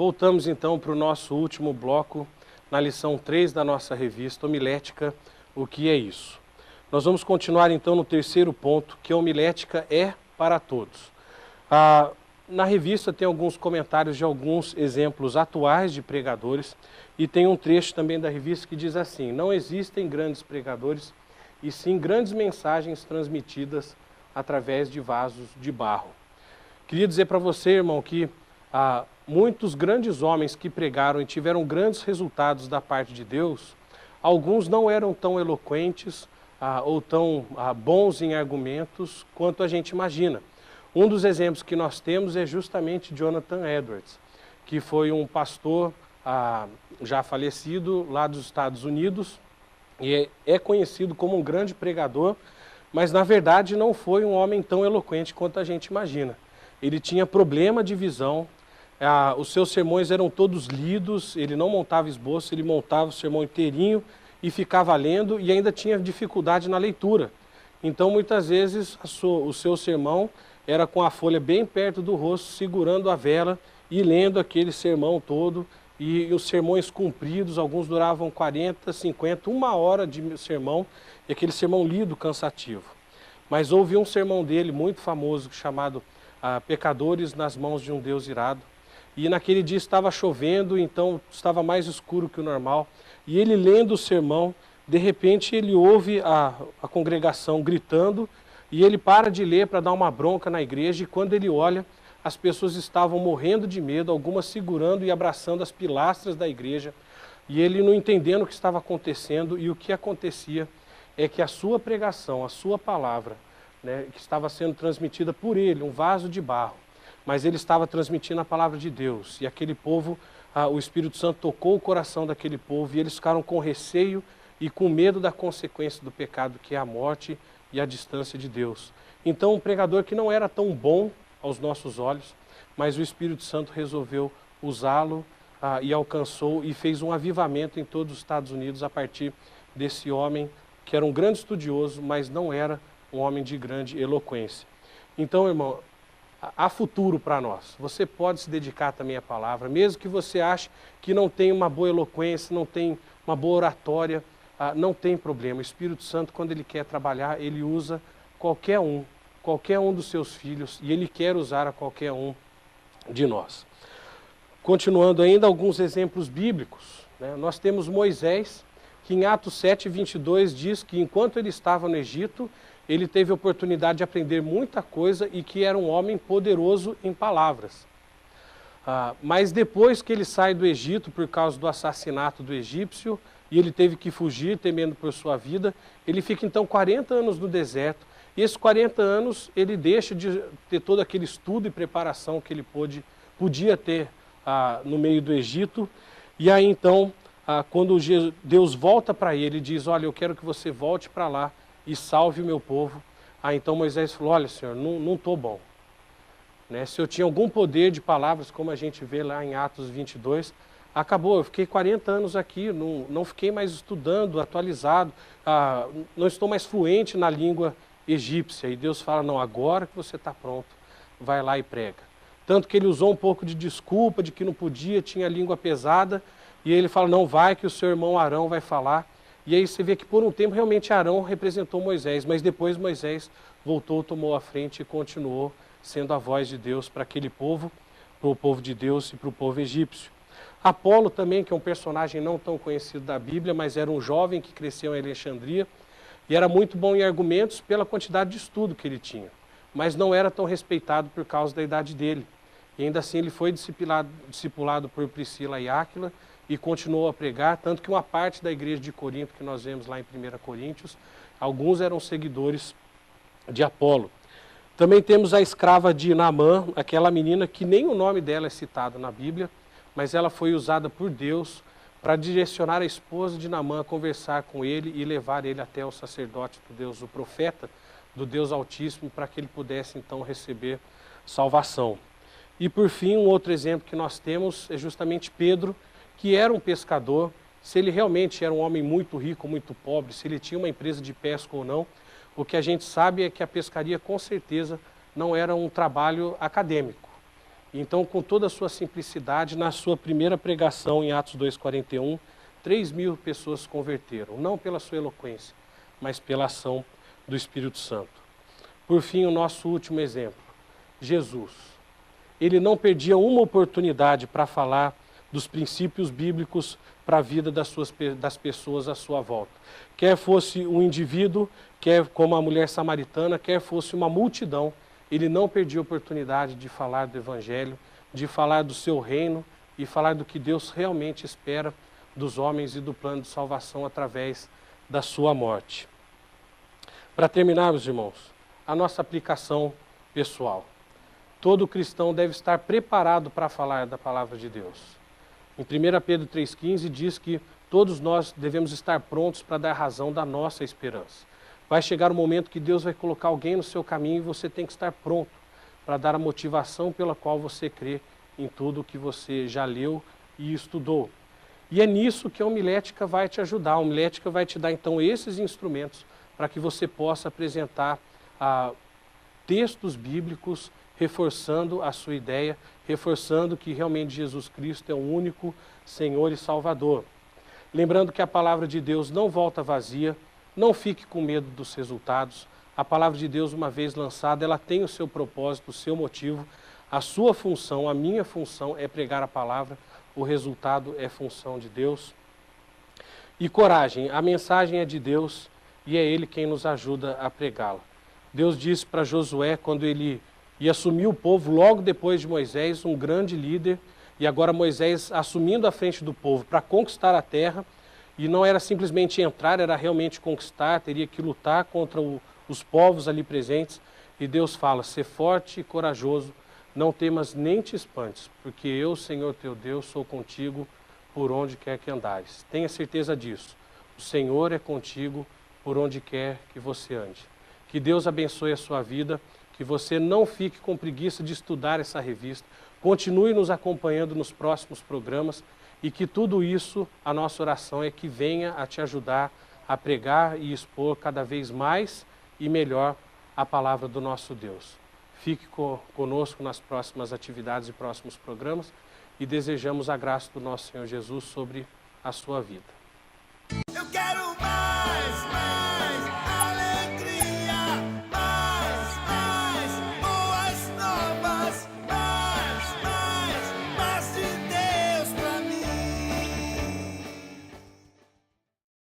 Voltamos então para o nosso último bloco, na lição 3 da nossa revista Homilética, o que é isso? Nós vamos continuar então no terceiro ponto, que a homilética é para todos. Na revista tem alguns comentários de alguns exemplos atuais de pregadores e tem um trecho também da revista que diz assim: não existem grandes pregadores e sim grandes mensagens transmitidas através de vasos de barro. Queria dizer para você, irmão, que muitos grandes homens que pregaram e tiveram grandes resultados da parte de Deus, alguns não eram tão eloquentes ou tão bons em argumentos quanto a gente imagina. Um dos exemplos que nós temos é justamente Jonathan Edwards, que foi um pastor já falecido lá dos Estados Unidos e é conhecido como um grande pregador, mas na verdade não foi um homem tão eloquente quanto a gente imagina. Ele tinha problema de visão, os seus sermões eram todos lidos, ele não montava esboço, ele montava o sermão inteirinho e ficava lendo e ainda tinha dificuldade na leitura. Então muitas vezes o seu sermão era com a folha bem perto do rosto, segurando a vela e lendo aquele sermão todo. E os sermões compridos, alguns duravam 40, 50, uma hora de sermão, e aquele sermão lido, cansativo. Mas houve um sermão dele muito famoso, chamado Pecadores nas Mãos de um Deus Irado. E naquele dia estava chovendo, então estava mais escuro que o normal. E ele lendo o sermão, de repente ele ouve a congregação gritando, e ele para de ler para dar uma bronca na igreja, e quando ele olha, as pessoas estavam morrendo de medo, algumas segurando e abraçando as pilastras da igreja, e ele não entendendo o que estava acontecendo, e o que acontecia é que a sua pregação, a sua palavra, né, que estava sendo transmitida por ele, um vaso de barro, mas ele estava transmitindo a palavra de Deus, e aquele povo, o Espírito Santo tocou o coração daquele povo, e eles ficaram com receio e com medo da consequência do pecado, que é a morte e a distância de Deus. Então um pregador que não era tão bom aos nossos olhos, mas o Espírito Santo resolveu usá-lo e alcançou e fez um avivamento em todos os Estados Unidos a partir desse homem que era um grande estudioso, mas não era um homem de grande eloquência. Então, irmão, há futuro para nós. Você pode se dedicar também à palavra, mesmo que você ache que não tem uma boa eloquência, não tem uma boa oratória, não tem problema. O Espírito Santo, quando ele quer trabalhar, ele usa qualquer um dos seus filhos, e ele quer usar a qualquer um de nós. Continuando ainda, alguns exemplos bíblicos, né? Nós temos Moisés, que em Atos 7:22 diz que enquanto ele estava no Egito, ele teve a oportunidade de aprender muita coisa e que era um homem poderoso em palavras. Mas depois que ele sai do Egito por causa do assassinato do egípcio, e ele teve que fugir temendo por sua vida, ele fica então 40 anos no deserto. E esses 40 anos ele deixa de ter todo aquele estudo e preparação que ele podia ter no meio do Egito. E aí então, quando Deus volta para ele e diz: olha, eu quero que você volte para lá e salve o meu povo. Então Moisés falou: olha, Senhor, não estou bom. Né? Se eu tinha algum poder de palavras, como a gente vê lá em Atos 22, acabou, eu fiquei 40 anos aqui, não fiquei mais estudando, atualizado, não estou mais fluente na língua egípcia. E Deus fala: não, agora que você está pronto, vai lá e prega. Tanto que ele usou um pouco de desculpa, de que não podia, tinha a língua pesada, e ele fala: não, vai que o seu irmão Arão vai falar. E aí você vê que por um tempo realmente Arão representou Moisés, mas depois Moisés voltou, tomou a frente e continuou sendo a voz de Deus para aquele povo, para o povo de Deus e para o povo egípcio. Apolo também, que é um personagem não tão conhecido da Bíblia, mas era um jovem que cresceu em Alexandria, e era muito bom em argumentos pela quantidade de estudo que ele tinha, mas não era tão respeitado por causa da idade dele. E ainda assim ele foi discipulado por Priscila e Áquila e continuou a pregar, tanto que uma parte da igreja de Corinto, que nós vemos lá em 1 Coríntios, alguns eram seguidores de Apolo. Também temos a escrava de Naamã, aquela menina que nem o nome dela é citado na Bíblia, mas ela foi usada por Deus para direcionar a esposa de Naamã a conversar com ele e levar ele até o sacerdote do Deus, o profeta do Deus Altíssimo, para que ele pudesse então receber salvação. E por fim, um outro exemplo que nós temos é justamente Pedro, que era um pescador. Se ele realmente era um homem muito rico, muito pobre, se ele tinha uma empresa de pesca ou não, o que a gente sabe é que a pescaria com certeza não era um trabalho acadêmico. Então, com toda a sua simplicidade, na sua primeira pregação em Atos 2,41, 3.000 pessoas se converteram, não pela sua eloquência, mas pela ação do Espírito Santo. Por fim, o nosso último exemplo, Jesus. Ele não perdia uma oportunidade para falar dos princípios bíblicos para a vida das pessoas à sua volta. Quer fosse um indivíduo, quer como a mulher samaritana, quer fosse uma multidão, ele não perdia a oportunidade de falar do Evangelho, de falar do seu reino e falar do que Deus realmente espera dos homens e do plano de salvação através da sua morte. Para terminar, meus irmãos, a nossa aplicação pessoal. Todo cristão deve estar preparado para falar da palavra de Deus. Em 1 Pedro 3,15 diz que todos nós devemos estar prontos para dar razão da nossa esperança. Vai chegar o momento que Deus vai colocar alguém no seu caminho e você tem que estar pronto para dar a motivação pela qual você crê em tudo que você já leu e estudou. E é nisso que a homilética vai te ajudar. A homilética vai te dar então esses instrumentos para que você possa apresentar textos bíblicos reforçando a sua ideia, reforçando que realmente Jesus Cristo é o único Senhor e Salvador. Lembrando que a palavra de Deus não volta vazia, não fique com medo dos resultados. A palavra de Deus, uma vez lançada, ela tem o seu propósito, o seu motivo. A sua função, a minha função é pregar a palavra, o resultado é função de Deus. E coragem, a mensagem é de Deus e é Ele quem nos ajuda a pregá-la. Deus disse para Josué, quando ele ia assumir o povo, logo depois de Moisés, um grande líder, e agora Moisés assumindo a frente do povo para conquistar a terra, e não era simplesmente entrar, era realmente conquistar, teria que lutar contra os povos ali presentes, e Deus fala, ser forte e corajoso, não temas nem te espantes, porque eu, Senhor teu Deus, sou contigo por onde quer que andares. Tenha certeza disso, o Senhor é contigo por onde quer que você ande. Que Deus abençoe a sua vida, que você não fique com preguiça de estudar essa revista, continue nos acompanhando nos próximos programas e que tudo isso, a nossa oração é que venha a te ajudar a pregar e expor cada vez mais e melhor a palavra do nosso Deus. Fique conosco nas próximas atividades e próximos programas e desejamos a graça do nosso Senhor Jesus sobre a sua vida. Eu quero